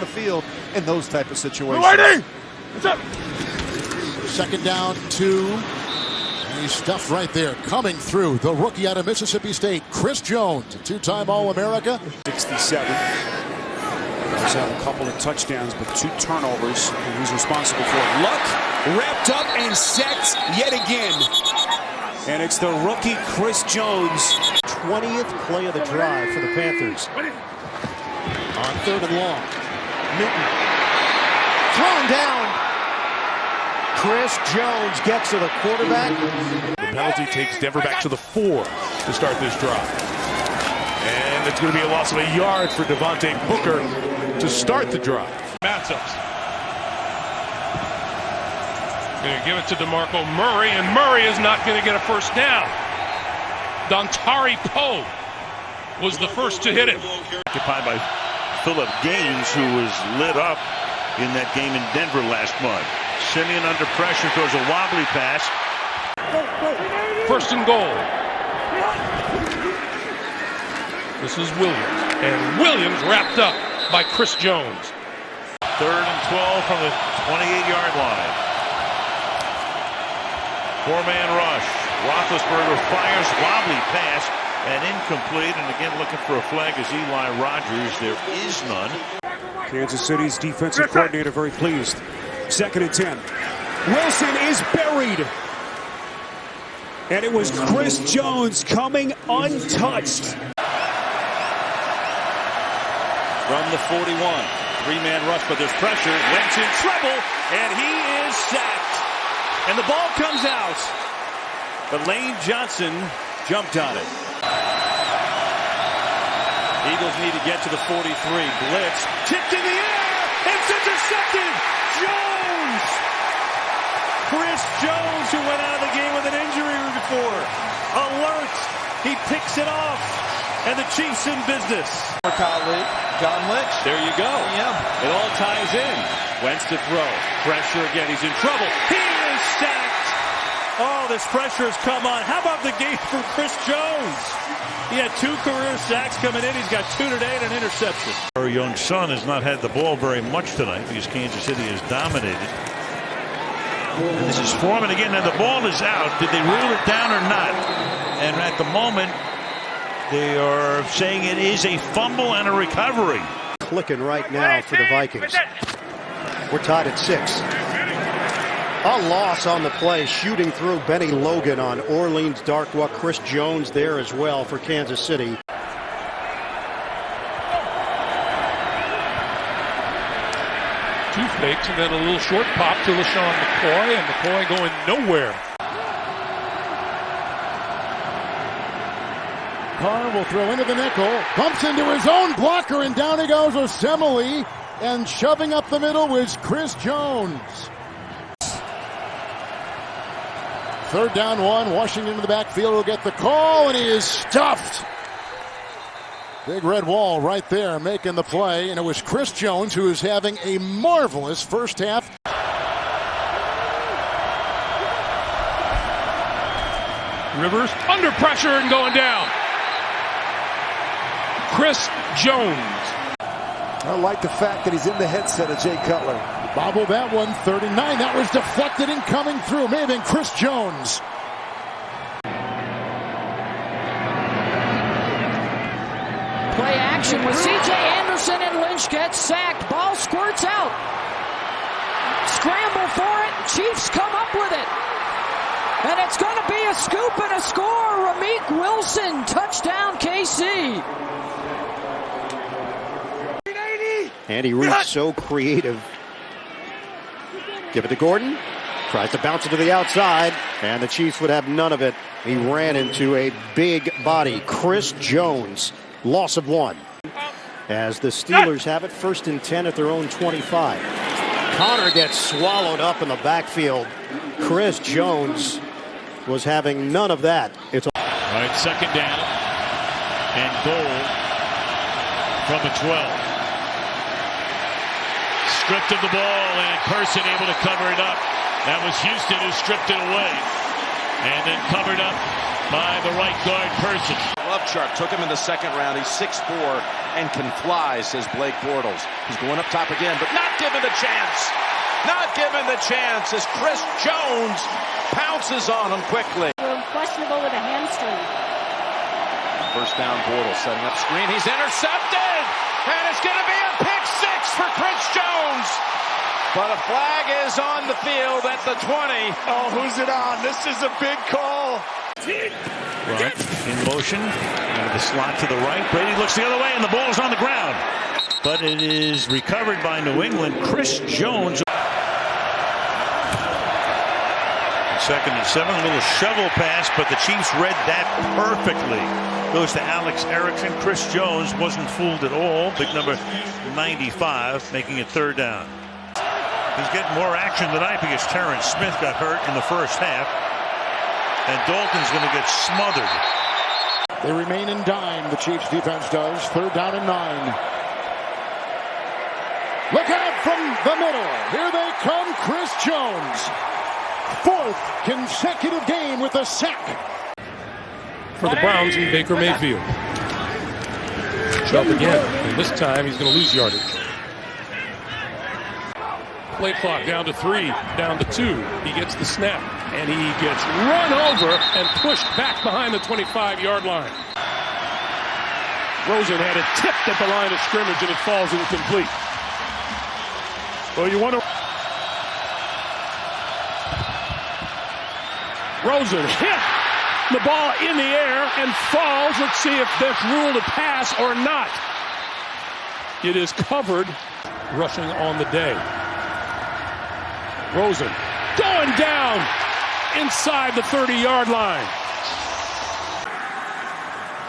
the field in those type of situations. What's up? Second down, 2. And he's stuffed right there. Coming through, the rookie out of Mississippi State, Chris Jones, a 2-time All-America. 67. He's had a couple of touchdowns, but 2 turnovers. And he's responsible for it. Luck wrapped up and sacked yet again. And it's the rookie Chris Jones. 20th play of the drive for the Panthers. On 3rd and long. Newton. Thrown down. Chris Jones gets to the quarterback. The penalty takes Denver back to the 4 to start this drive. And it's going to be a loss of a yard for Devontae Booker to start the drive. Matchups. Going to give it to DeMarco Murray, and Murray is not going to get a first down. Dontari Poe was the first to hit it. Occupied by Phillip Gaines, who was lit up in that game in Denver last month. Simeon under pressure, throws a wobbly pass. First and goal. This is Williams, and Williams wrapped up by Chris Jones. 3rd and 12 from the 28-yard line. 4-man rush. Roethlisberger fires, wobbly pass, and incomplete. And again, looking for a flag is Eli Rogers. There is none. Kansas City's defensive coordinator very pleased. 2nd and 10. Wilson is buried. And it was Chris Jones coming untouched. From the 41. 3-man rush, but there's pressure. Wentz in trouble, and he is sacked. And the ball comes out. But Lane Johnson jumped on it. Eagles need to get to the 43. Blitz. Tipped in the air. It's intercepted. Jones. Chris Jones, who went out of the game with an injury before. Alert. He picks it off. And the Chiefs in business. Colleague, John Lynch. There you go. It all ties in. Wentz to throw. Pressure again. He's in trouble. He is sacked. Oh, this pressure has come on. How about the game from Chris Jones? He had 2 career sacks coming in. He's got 2 today and an interception. Our young son has not had the ball very much tonight because Kansas City has dominated. And this is Foreman again, and the ball is out. Did they rule it down or not? And at the moment, they are saying it is a fumble and a recovery. Clicking right now for the Vikings. We're tied at 6. A loss on the play, shooting through Benny Logan on Orleans Darkwa. Chris Jones there as well for Kansas City. Two fakes and then a little short pop to LaShawn McCoy, and McCoy going nowhere. Carr will throw into the nickel, bumps into his own blocker, and down he goes Osemele, and shoving up the middle was Chris Jones. 3rd down 1, Washington in the backfield will get the call, and he is stuffed. Big red wall right there making the play, and it was Chris Jones who is having a marvelous first half. Rivers under pressure and going down. Chris Jones. I like the fact that he's in the headset of Jay Cutler. Bobble that one, 39. That was deflected and coming through. May have been Chris Jones. Play action with C.J. Anderson, and Lynch gets sacked. Ball squirts out. Scramble for it. Chiefs come up with it. And it's going to be a scoop and a score. Ramik Wilson, touchdown KC. Andy Reid so creative. Give it to Gordon. Tries to bounce it to the outside, and the Chiefs would have none of it. He ran into a big body. Chris Jones, loss of 1. As the Steelers have it, 1st and 10 at their own 25. Connor gets swallowed up in the backfield. Chris Jones was having none of that. It's All right, 2nd down and goal from the 12. Stripped of the ball, and Person able to cover it up. That was Houston who stripped it away. And then covered up by the right guard, Person. Love chart took him in the 2nd round. He's 6'4", and can fly, says Blake Bortles. He's going up top again, but not given the chance. Not given the chance as Chris Jones pounces on him quickly. Questionable with a hamstring. First down, Bortles setting up screen. He's intercepted, and it's going to be a pick six for Chris Jones. But a flag is on the field at the 20. Oh, who's it on? This is a big call. Right, in motion, the slot to the right. Brady looks the other way, and the ball is on the ground. But it is recovered by New England. Chris Jones. 2nd and 7, a little shovel pass, but the Chiefs read that perfectly. Goes to Alex Erickson. Chris Jones wasn't fooled at all. Big number 95, making it 3rd down. He's getting more action tonight because Terrence Smith got hurt in the first half. And Dalton's going to get smothered. They remain in dime, the Chiefs defense does. 3rd down and 9. Look out from the middle. Here they come, Chris Jones. 4th consecutive game with a sack. For the Browns and Baker Mayfield. Jump again. And this time he's going to lose yardage. Play clock down to 3, down to 2. He gets the snap, and he gets run over and pushed back behind the 25-yard line. Rosen had it tipped at the line of scrimmage, and it falls incomplete. Well, you want to... Rosen hit the ball in the air and falls. Let's see if that's ruled a pass or not. It is covered, rushing on the day. Rosen going down inside the 30-yard line.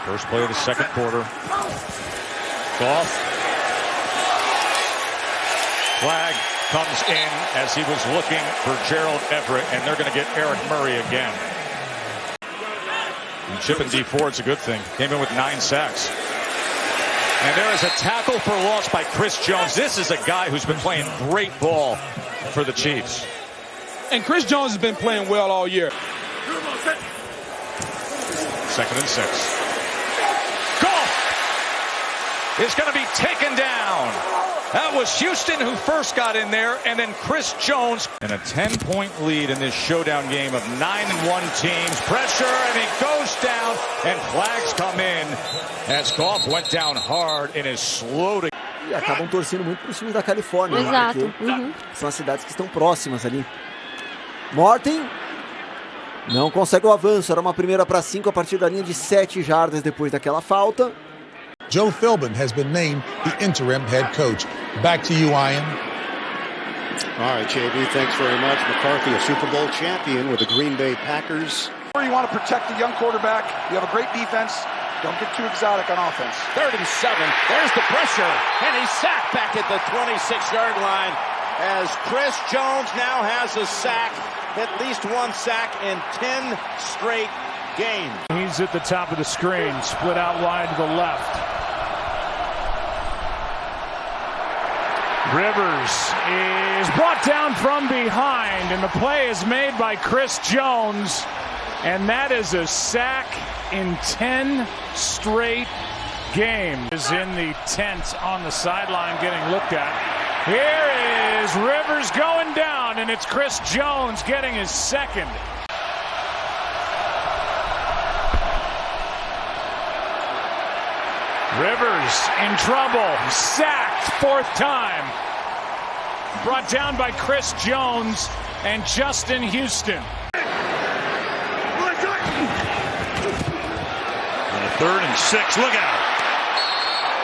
First play of the second quarter. Goff. Flag comes in as he was looking for Gerald Everett, and they're going to get Eric Murray again. And chipping D Ford's a good thing. Came in with 9 sacks. And there is a tackle for loss by Chris Jones. This is a guy who's been playing great ball for the Chiefs. And Chris Jones has been playing well all year. 2nd and 6. Goff is going to be taken down. That was Houston who first got in there, and then Chris Jones. And a 10-point lead in this showdown game of 9-1 teams. Pressure, and he goes down, and flags come in as Goff went down hard and is slow to... E acabam torcendo muito para os times da Califórnia. Exato. Né? São as cidades que estão próximas ali. Morten não consegue o avanço. Era uma 1ª para 5 a partir da linha de 7 jardas depois daquela falta. Joe Philbin has been named the interim head coach. Back to you, Ian. All right, JB, thanks very much. McCarthy, a Super Bowl champion with the Green Bay Packers. You want to protect the young quarterback. You have a great defense. Don't get too exotic on offense. 3rd and 7. There's the pressure, and he's sacked back at the 26-yard line as Chris Jones now has a sack, at least 1 sack in 10 straight games. He's at the top of the screen, split out wide to the left. Rivers is brought down from behind, and the play is made by Chris Jones, and that is a sack in 10 straight games. Is in the tent on the sideline getting looked at. Here is Rivers going down, and it's Chris Jones getting his 2nd. Rivers in trouble, sacked 4th time. Brought down by Chris Jones and Justin Houston. On a 3rd and 6, look out.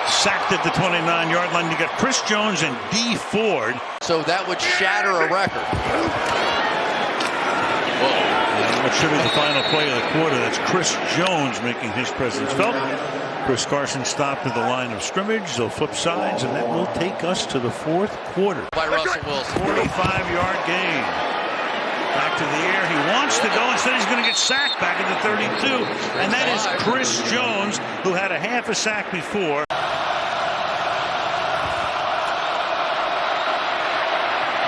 Sacked at the 29-yard line. You got Chris Jones and D Ford. So that would shatter a record. And what should be the final play of the quarter? That's Chris Jones making his presence felt. Chris Carson stopped at the line of scrimmage. They'll flip sides, and that will take us to the 4th quarter. By Russell Wilson. 45-yard gain. Back to the air. He wants to go. Instead, he's going to get sacked back at the 32. And that is Chris Jones, who had a half a sack before.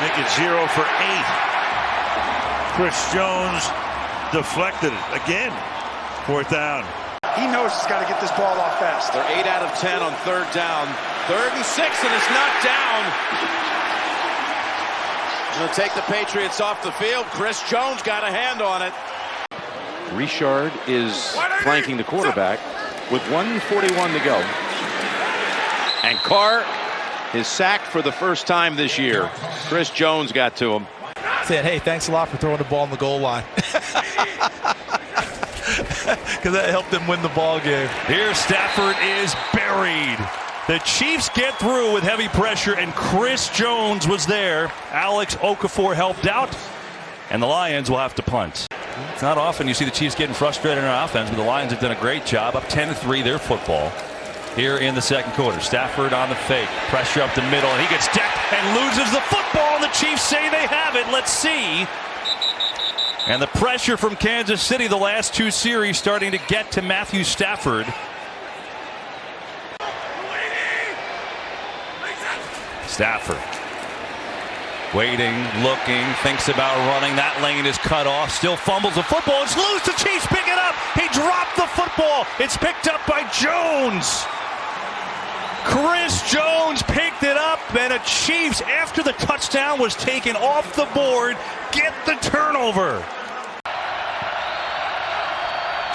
Make it 0 for 8. Chris Jones deflected it again. 4th down. He knows he's got to get this ball off fast. They're 8 out of 10 on third down. 3rd and 6, and it's knocked down. Going to take the Patriots off the field. Chris Jones got a hand on it. Richard is flanking the quarterback with 1:41 to go. And Carr is sacked for the first time this year. Chris Jones got to him. Said, hey, thanks a lot for throwing the ball on the goal line. Because that helped them win the ball game. Here Stafford is buried. The Chiefs get through with heavy pressure, and Chris Jones was there. Alex Okafor helped out, and the Lions will have to punt. It's not often you see the Chiefs getting frustrated in our offense, but the Lions have done a great job. Up 10-3 their football here in the second quarter. Stafford on the fake. Pressure up the middle, and he gets decked and loses the football, and the Chiefs say they have it. Let's see. And the pressure from Kansas City the last 2 series starting to get to Matthew Stafford. Stafford waiting, looking, thinks about running. That lane is cut off. Still fumbles the football. It's loose. The Chiefs pick it up. He dropped the football. It's picked up by Jones. Chris Jones picked it up, and the Chiefs, after the touchdown was taken off the board, get the turnover.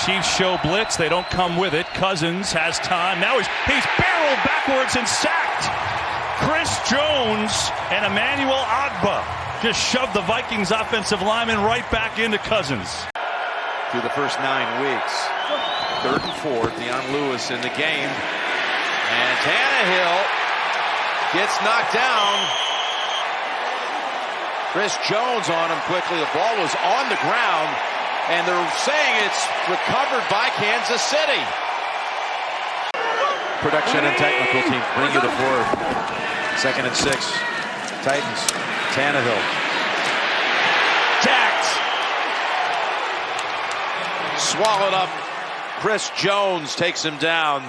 Chiefs show blitz. They don't come with it. Cousins has time. Now he's barreled backwards and sacked. Chris Jones and Emmanuel Ogbah just shoved the Vikings offensive lineman right back into Cousins. Through the first 9 weeks. 3rd and 4, Deion Lewis in the game. And Tannehill gets knocked down. Chris Jones on him quickly. The ball was on the ground, and they're saying it's recovered by Kansas City. Production and technical team bring you the 4th. 2nd and 6. Titans. Tannehill. Jacked. Swallowed up. Chris Jones takes him down.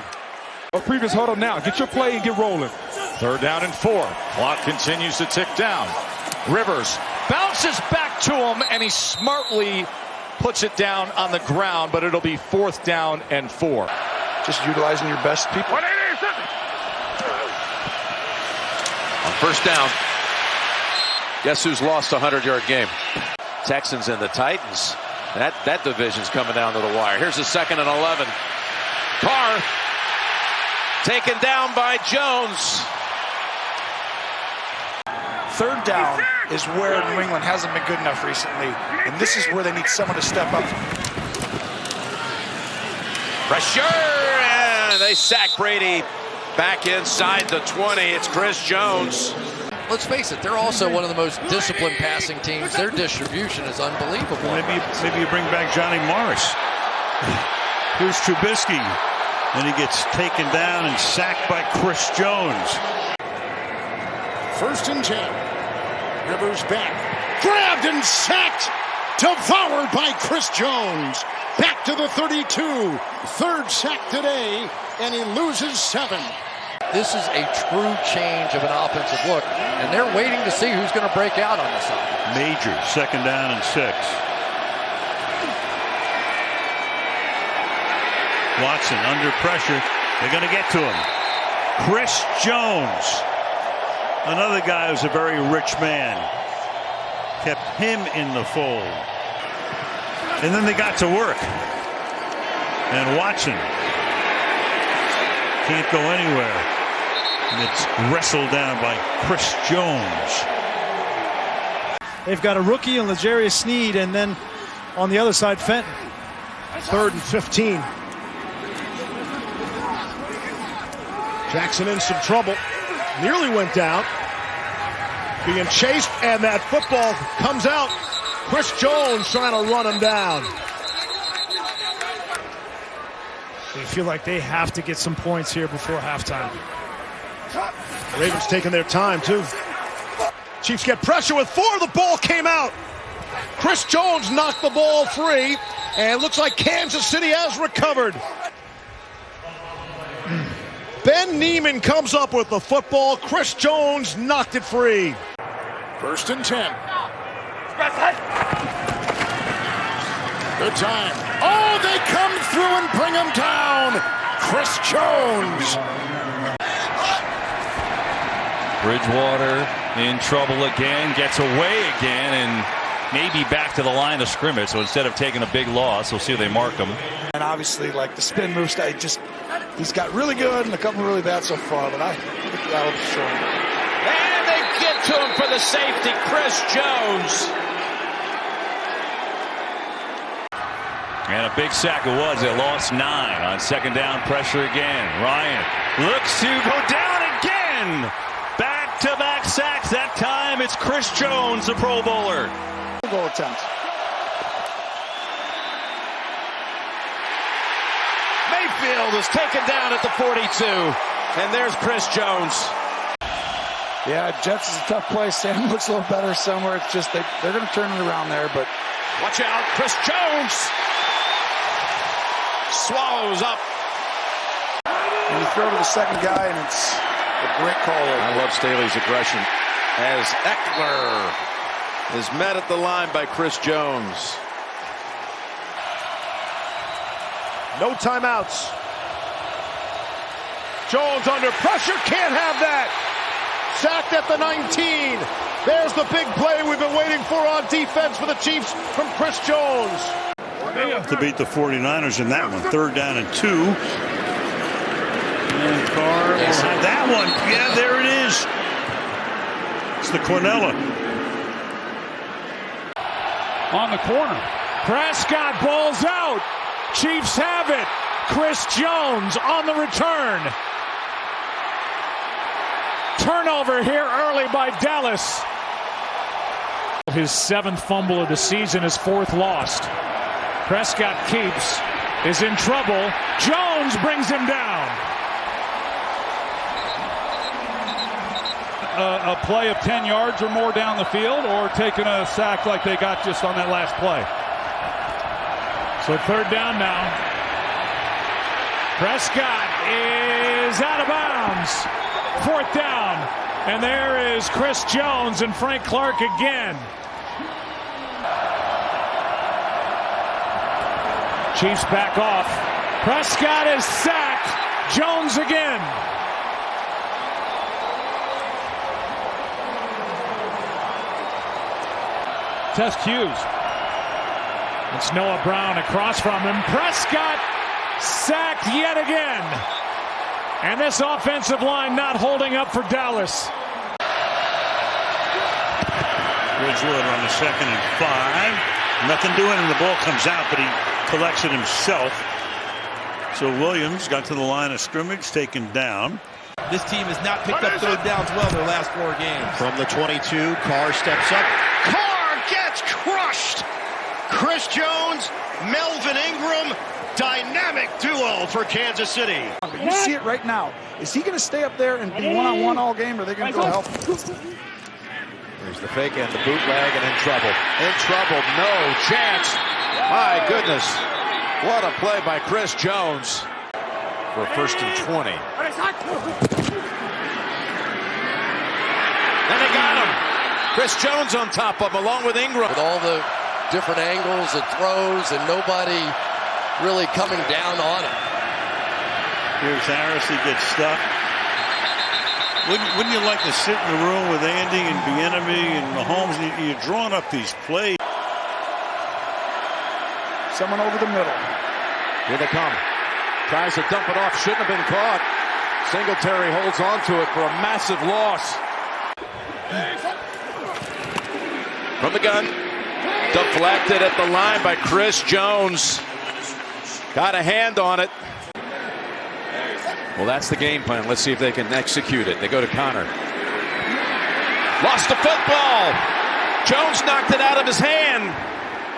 A previous huddle now. Get your play and get rolling. 3rd down and 4. Clock continues to tick down. Rivers bounces back to him, and he smartly puts it down on the ground, but it'll be 4th down and 4. Just utilizing your best people. On 1st down, guess who's lost a 100-yard game? Texans and the Titans. That division's coming down to the wire. Here's the 2nd and 11. Carr taken down by Jones. 3rd down is where New England hasn't been good enough recently, and this is where they need someone to step up. Pressure, and they sack Brady back inside the 20. It's Chris Jones. Let's face it, they're also one of the most disciplined passing teams. Their distribution is unbelievable. Maybe you bring back Johnny Morris. Here's Trubisky, and he gets taken down and sacked by Chris Jones. 1st and 10. Rivers back. Grabbed and sacked. Devoured by Chris Jones. Back to the 32. 3rd sack today, and he loses 7. This is a true change of an offensive look, and they're waiting to see who's going to break out on this offense. Major 2nd down and 6. Watson under pressure. They're going to get to him. Chris Jones, another guy who's a very rich man, kept him in the fold. And then they got to work. And Watson can't go anywhere. And it's wrestled down by Chris Jones. They've got a rookie in L'Jarius Sneed, and then on the other side, Fenton. 3rd and 15. Jackson in some trouble. Nearly went down. Being chased, and that football comes out. Chris Jones trying to run him down. They feel like they have to get some points here before halftime. Ravens taking their time, too. Chiefs get pressure with 4. The ball came out. Chris Jones knocked the ball free, and it looks like Kansas City has recovered. Ben Neiman comes up with the football. Chris Jones knocked it free. 1st and 10. Good time. Oh, they come through and bring him down. Chris Jones. Bridgewater in trouble again, gets away again, and maybe back to the line of scrimmage. So instead of taking a big loss, we'll see if they mark him. And obviously, like the spin move style, he's got really good and a couple really bad so far, but I think that'll be short. And they get to him for the safety, Chris Jones. And a big sack it was. They lost 9 on second down. Pressure again. Ryan looks to go down again. Back-to-back sacks. That time it's Chris Jones, the Pro Bowler. Goal attempt. Mayfield is taken down at the 42. And there's Chris Jones. Yeah, Jets is a tough place. Sam looks a little better somewhere. It's just they're going to turn it around there, but watch out, Chris Jones swallows up. And you throw to the second guy, and it's a great call. I love Staley's aggression as Eckler is met at the line by Chris Jones. No timeouts. Jones under pressure, can't have that. Sacked at the 19. There's the big play we've been waiting for on defense for the Chiefs from Chris Jones. To beat the 49ers in that one. 3rd down and 2. And Carr will have that one. Yeah, there it is. It's the Cornella. On the corner. Prescott balls out. Chiefs have it. Chris Jones on the return. Turnover here early by Dallas. His 7th fumble of the season, his 4th lost. Prescott keeps, is in trouble. Jones brings him down. A play of 10 yards or more down the field, or taking a sack like they got just on that last play. So 3rd down now. Prescott is out of bounds. 4th down. And there is Chris Jones and Frank Clark again. Chiefs back off. Prescott is sacked. Jones again. Test Hughes. It's Noah Brown across from him. Prescott sacked yet again. And this offensive line not holding up for Dallas. Bridgewater on the 2nd and 5. Nothing doing, and the ball comes out, but he collects it himself. So Williams got to the line of scrimmage, taken down. This team has not picked up 3rd downs well their last 4 games. From the 22, Carr steps up. Carr gets crushed. Chris Jones, Melvin Ingram, dynamic duo for Kansas City. But you see it right now. Is he going to stay up there and be one-on-one all game, or are they going to go help? There's the fake and the bootleg, and in trouble. In trouble, no chance. My goodness. What a play by Chris Jones for 1st and 20. And they got him. Chris Jones on top of him, along with Ingram. With all the different angles and throws and nobody really coming down on him. Here's Harris, he gets stuck. Wouldn't you like to sit in the room with Andy and Bieniemy and Mahomes, and you're drawing up these plays? Someone over the middle. Here they come. Tries to dump it off, shouldn't have been caught. Singletary holds on to it for a massive loss. From the gun. Deflected at the line by Chris Jones. Got a hand on it. Well, that's the game plan. Let's see if they can execute it. They go to Connor. Lost the football. Jones knocked it out of his hand.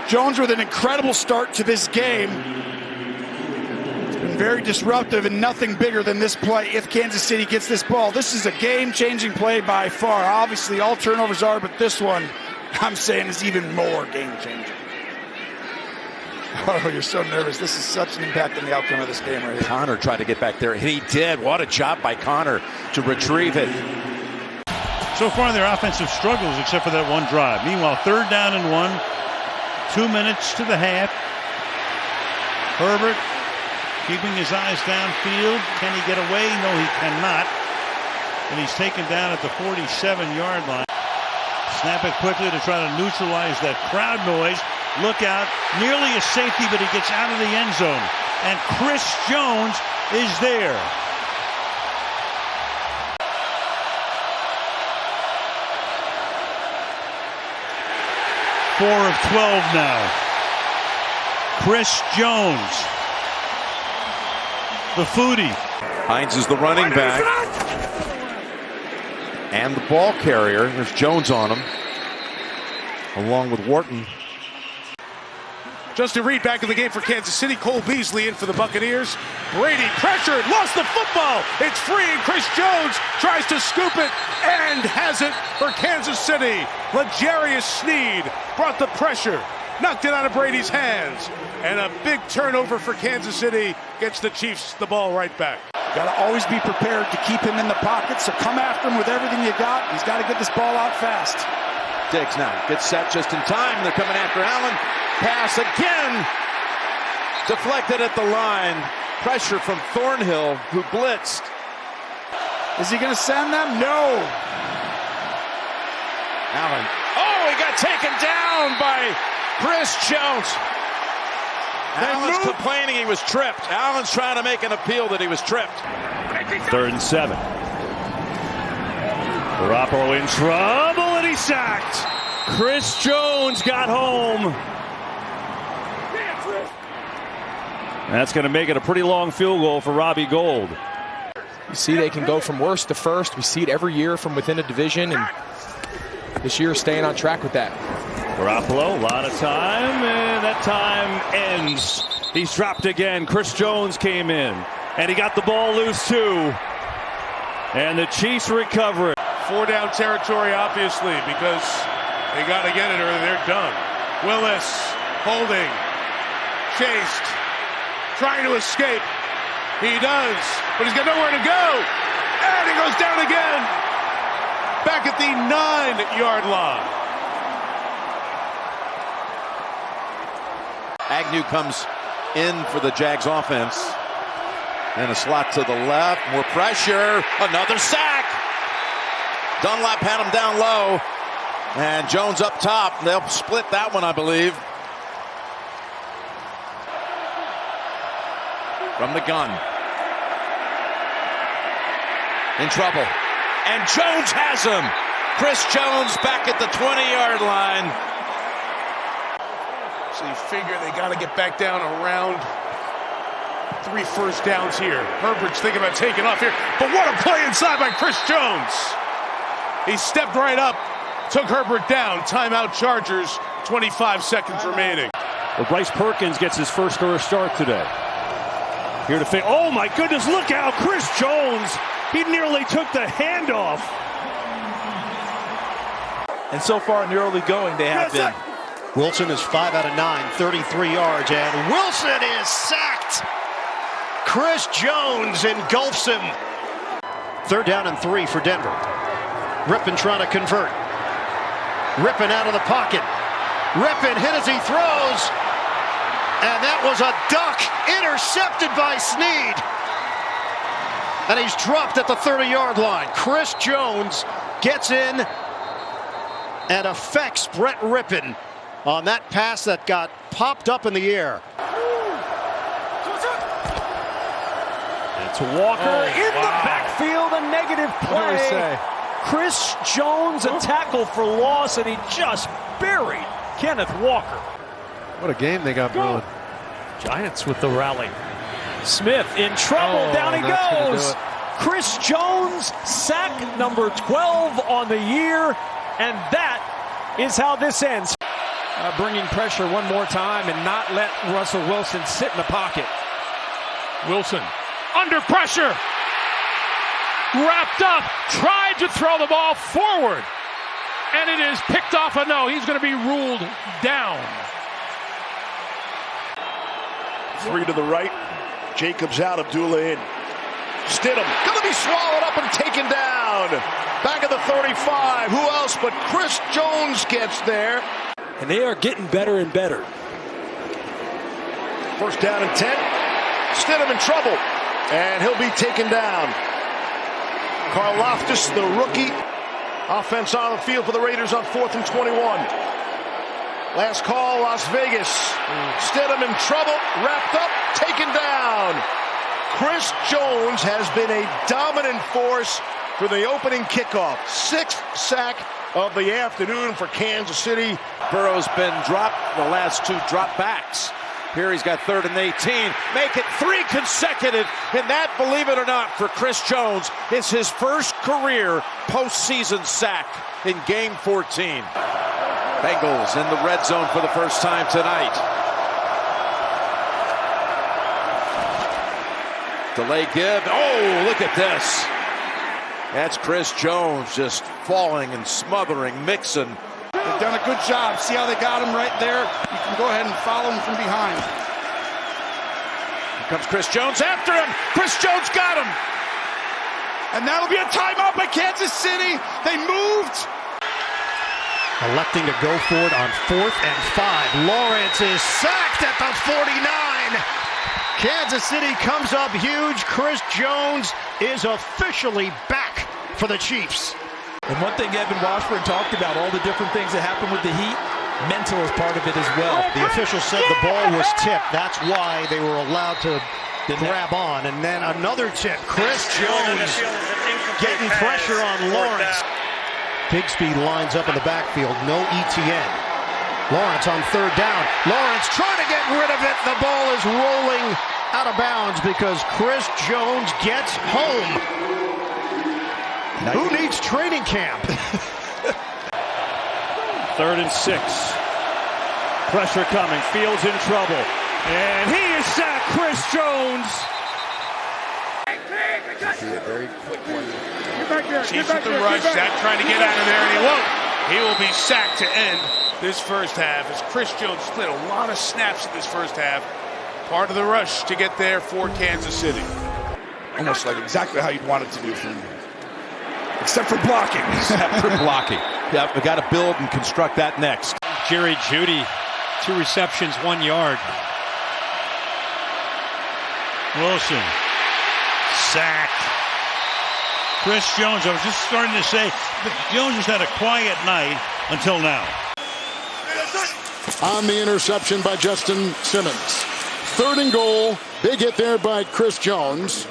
Jones with an incredible start to this game. It's been very disruptive, and nothing bigger than this play if Kansas City gets this ball. This is a game-changing play by far. Obviously, all turnovers are, but this one, I'm saying, is even more game-changing. Oh, you're so nervous. This is such an impact on the outcome of this game right here. Connor tried to get back there, and he did. What a job by Connor to retrieve it. So far, their offensive struggles, except for that one drive. Meanwhile, 3rd down and 1. 2 minutes to the half. Herbert keeping his eyes downfield. Can he get away? No, he cannot. And he's taken down at the 47-yard line. Snap it quickly to try to neutralize that crowd noise. Look out. Nearly a safety, but he gets out of the end zone. And Chris Jones is there. Four of 12 now. Chris Jones. The foodie. Hines is the running back. And the ball carrier. There's Jones on him. Along with Wharton. Justin Reed back in the game for Kansas City. Cole Beasley in for the Buccaneers. Brady pressured, lost the football. It's free, and Chris Jones tries to scoop it and has it for Kansas City. L'Jarius Sneed brought the pressure, knocked it out of Brady's hands, and a big turnover for Kansas City gets the Chiefs the ball right back. Got to always be prepared to keep him in the pocket, so come after him with everything you got. He's got to get this ball out fast. Diggs now gets set just in time. They're coming after Allen. Pass again. Deflected at the line. Pressure from Thornhill, who blitzed. Is he going to send them? No. Allen. Oh, he got taken down by Chris Jones. Allen's complaining he was tripped. Allen's trying to make an appeal that he was tripped. 3rd and 7. Garoppolo in trouble, and he's sacked. Chris Jones got home. That's going to make it a pretty long field goal for Robbie Gould. You see they can go from worst to first. We see it every year from within a division, and this year staying on track with that. Garoppolo, a lot of time, and that time ends. He's dropped again. Chris Jones came in, and he got the ball loose too. And the Chiefs recover it. 4-down territory, obviously, because they got to get it or they're done. Willis holding, chased, trying to escape. He does, but he's got nowhere to go. And he goes down again. Back at the 9-yard line. Agnew comes in for the Jags offense. And a slot to the left. More pressure. Another sack. Dunlap had him down low. And Jones up top. They'll split that one, I believe. From the gun. In trouble. And Jones has him. Chris Jones back at the 20-yard line. So you figure they got to get back down around 3 first downs here. Herbert's thinking about taking off here. But what a play inside by Chris Jones. He stepped right up, took Herbert down. Timeout Chargers, 25 seconds remaining. Well, Bryce Perkins gets his first career start today. Here to face. Oh my goodness, look out. Chris Jones. He nearly took the handoff. And so far in the early going, they have been. Wilson is 5 out of 9, 33 yards, and Wilson is sacked. Chris Jones engulfs him. 3rd down and 3 for Denver. Rippon trying to convert. Rippon out of the pocket. Rippon hit as he throws. And that was a duck intercepted by Sneed. And he's dropped at the 30-yard line. Chris Jones gets in and affects Brett Rippon on that pass that got popped up in the air. It's Walker in the backfield, a negative play. Chris Jones, a tackle for loss, and he just buried Kenneth Walker. What a game they got going. Giants with the rally. Smith in trouble. Down he goes. Chris Jones, sack number 12 on the year. And that is how this ends. Bringing pressure one more time and not let Russell Wilson sit in the pocket. Wilson under pressure. Wrapped up. Tried to throw the ball forward. And it is picked off. No, he's going to be ruled down. 3 to the right. Jacobs out, Abdullah in. Stidham going to be swallowed up and taken down. Back at the 35. Who else but Chris Jones gets there. And they are getting better and better. First down and 10. Stidham in trouble, and he'll be taken down. Karlaftis, the rookie. Offense on the field for the Raiders on 4th and 21. Last call, Las Vegas. Stidham in trouble, wrapped up, taken down. Chris Jones has been a dominant force for the opening kickoff. 6th sack of the afternoon for Kansas City. Burrow's been dropped the last 2 drop backs. Here he's got 3rd and 18. Make it 3 consecutive. And that, believe it or not, for Chris Jones, is his first career postseason sack in game 14. Bengals in the red zone for the first time tonight. Delay give. Oh, look at this. That's Chris Jones just falling and smothering Mixon. They've done a good job. See how they got him right there? You can go ahead and follow him from behind. Here comes Chris Jones after him. Chris Jones got him. And that'll be a timeout by Kansas City. They moved. Electing to go for it on 4th and 5. Lawrence is sacked at the 49. Kansas City comes up huge. Chris Jones is officially back for the Chiefs. And one thing Evan Washburn talked about, all the different things that happen with the Heat, mental is part of it as well. The official said the ball was tipped. That's why they were allowed to grab on. And then another tip. Chris Jones getting pressure on Lawrence. Bigsby lines up in the backfield. No ETN. Lawrence on 3rd down. Lawrence trying to get rid of it. The ball is rolling out of bounds because Chris Jones gets home. Who needs training camp? 3rd and 6. Pressure coming. Fields in trouble. And he is sacked. Chris Jones. Be a very quick one. Chiefs with the rush. Zach trying to get out of there, and he won't. He will be sacked to end this first half as Chris Jones split a lot of snaps in this first half. Part of the rush to get there for Kansas City. Almost like exactly how you'd want it to do from except for blocking. Except for blocking. Yeah, we got to build and construct that next. Jerry Jeudy, 2 receptions, 1 yard. Wilson sacked. Chris Jones, I was just starting to say, Jones has had a quiet night until now. On the interception by Justin Simmons. 3rd and goal. Big hit there by Chris Jones.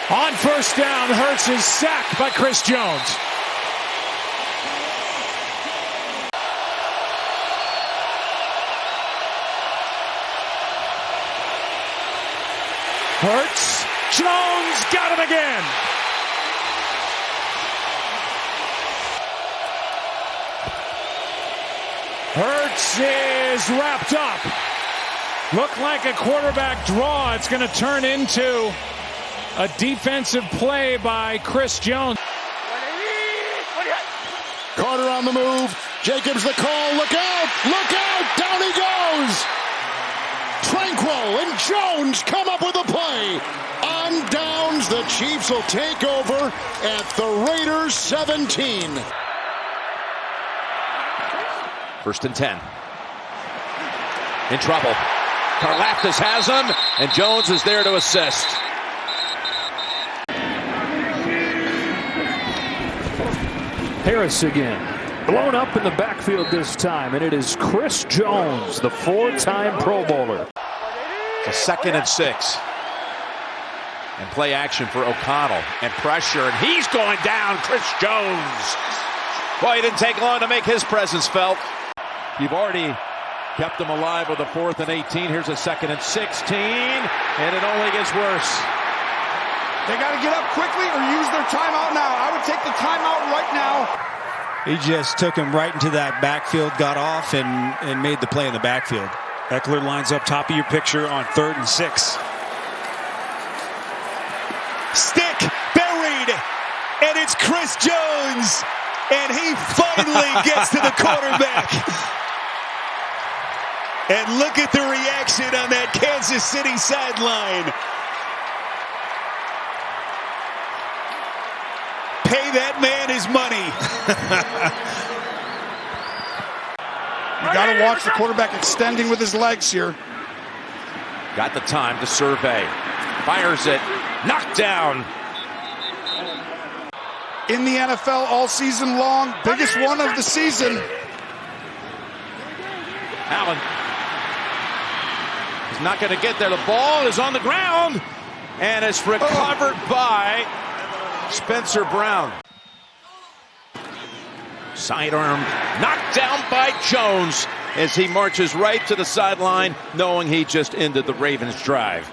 On 1st down, Hurts is sacked by Chris Jones. Hurts, Jones got him again. Hurts is wrapped up. Looked like a quarterback draw. It's going to turn into a defensive play by Chris Jones. Carter on the move. Jacobs the call. Look out! Look out! Down he goes! Tranquil and Jones come up with a play. On downs, the Chiefs will take over at the Raiders 17. 1st and 10. In trouble. Karlaftis has him, and Jones is there to assist. Harris again. Blown up in the backfield this time, and it is Chris Jones, the 4-time Pro Bowler. It's a 2nd and 6. And play action for O'Connell. And pressure, and he's going down, Chris Jones. Boy, it didn't take long to make his presence felt. You've already kept them alive with a 4th and 18. Here's a 2nd and 16, and it only gets worse. They got to get up quickly or use their timeout now. I would take the timeout right now. He just took him right into that backfield, got off, and made the play in the backfield. Eckler lines up top of your picture on 3rd and 6. Stick buried, and it's Chris Jones, and he finally gets to the quarterback. And look at the reaction on that Kansas City sideline. Pay that man his money. You got to watch the quarterback extending with his legs here. Got the time to survey. Fires it. Knocked down. In the NFL all season long, biggest one of the season. Allen. He's not going to get there. The ball is on the ground. And it's recovered by Spencer Brown. Sidearm knocked down by Jones as he marches right to the sideline, knowing he just ended the Ravens' drive.